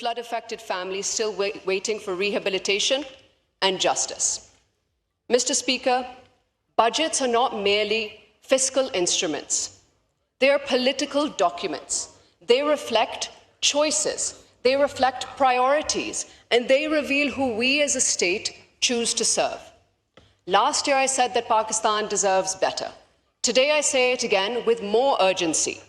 flood-affected families still waiting for rehabilitation and justice. Mr. Speaker, budgets are not merely fiscal instruments. They are political documents. They reflect choices, they reflect priorities, and they reveal who we as a state choose to serve. Last year I said that Pakistan deserves better. Today I say it again with more urgency.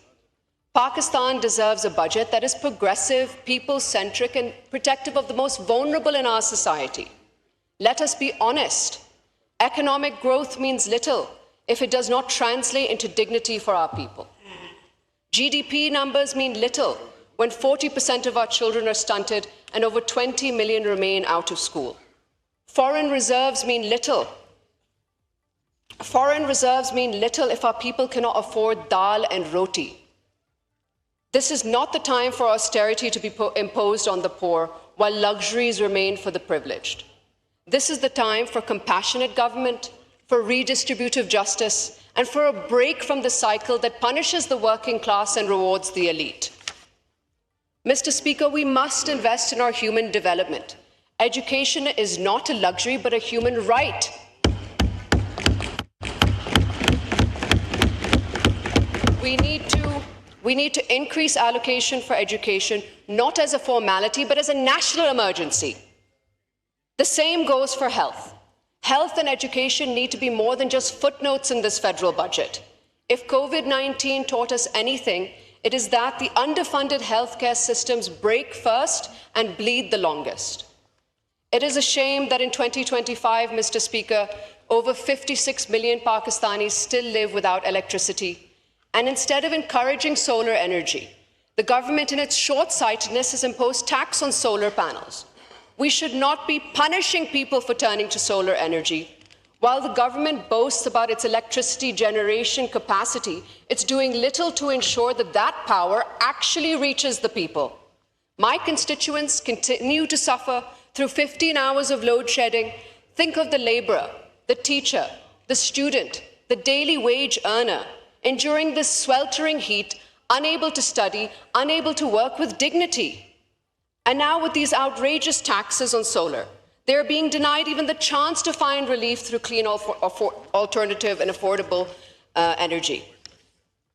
Pakistan deserves a budget that is progressive, people-centric, and protective of the most vulnerable in our society. Let us be honest. Economic growth means little if it does not translate into dignity for our people. GDP numbers mean little when 40% of our children are stunted and over 20 million remain out of school. Foreign reserves mean little. Foreign reserves mean little if our people cannot afford dal and roti. This is not the time for austerity to be imposed on the poor while luxuries remain for the privileged. This is the time for compassionate government, for redistributive justice, and for a break from the cycle that punishes the working class and rewards the elite. Mr. Speaker, we must invest in our human development. Education is not a luxury, but a human right. We need to increase allocation for education, not as a formality, but as a national emergency. The same goes for health. Health and education need to be more than just footnotes in this federal budget. If COVID-19 taught us anything, it is that the underfunded healthcare systems break first and bleed the longest. It is a shame that in 2025, Mr. Speaker, over 56 million Pakistanis still live without electricity. And instead of encouraging solar energy, the government in its short-sightedness has imposed tax on solar panels. We should not be punishing people for turning to solar energy. While the government boasts about its electricity generation capacity, it's doing little to ensure that that power actually reaches the people. My constituents continue to suffer through 15 hours of load shedding. Think of the laborer, the teacher, the student, the daily wage earner, enduring this sweltering heat, unable to study, unable to work with dignity. And now with these outrageous taxes on solar, they are being denied even the chance to find relief through clean, alternative and affordable energy.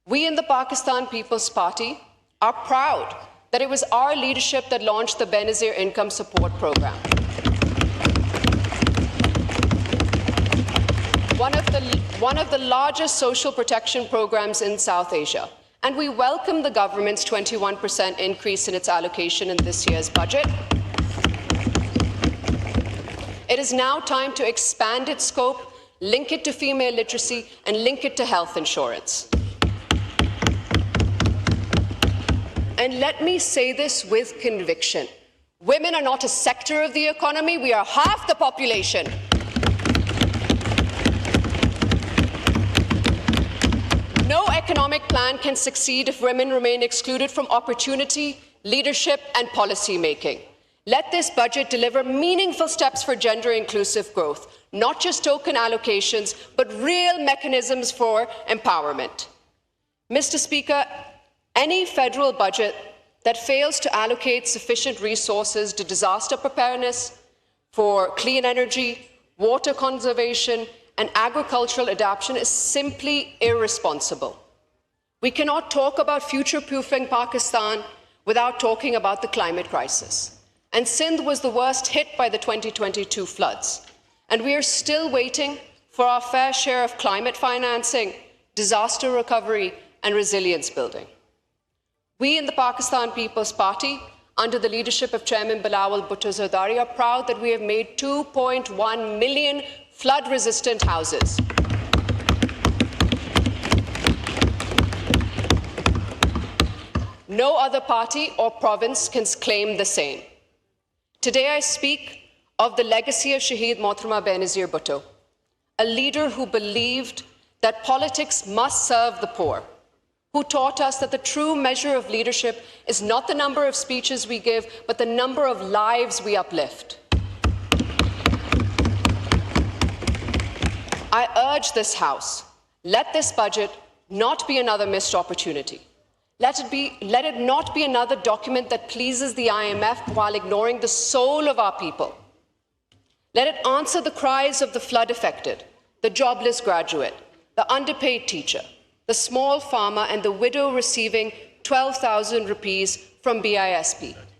We in the Pakistan People's Party are proud that it was our leadership that launched the Benazir Income Support Program. One of the largest social protection programs in South Asia. And we welcome the government's 21% increase in its allocation in this year's budget. It is now time to expand its scope, link it to female literacy, and link it to health insurance. And let me say this with conviction. Women are not a sector of the economy, we are half the population. No economic plan can succeed if women remain excluded from opportunity, leadership, and policy making. Let this budget deliver meaningful steps for gender-inclusive growth, not just token allocations, but real mechanisms for empowerment. Mr. Speaker, any federal budget that fails to allocate sufficient resources to disaster preparedness, for clean energy, water conservation, and agricultural adaptation is simply irresponsible. We cannot talk about future-proofing Pakistan without talking about the climate crisis. And Sindh was the worst hit by the 2022 floods. And we are still waiting for our fair share of climate financing, disaster recovery, and resilience building. We in the Pakistan People's Party, under the leadership of Chairman Bilawal Bhutto Zardari, are proud that we have made 2.1 million flood-resistant houses. No other party or province can claim the same. Today I speak of the legacy of Shaheed Mohtarama Benazir Bhutto, a leader who believed that politics must serve the poor, who taught us that the true measure of leadership is not the number of speeches we give, but the number of lives we uplift. I urge this House, let this budget not be another missed opportunity. Let it not be another document that pleases the IMF while ignoring the soul of our people. Let it answer the cries of the flood affected, the jobless graduate, the underpaid teacher, the small farmer and the widow receiving 12,000 rupees from BISP.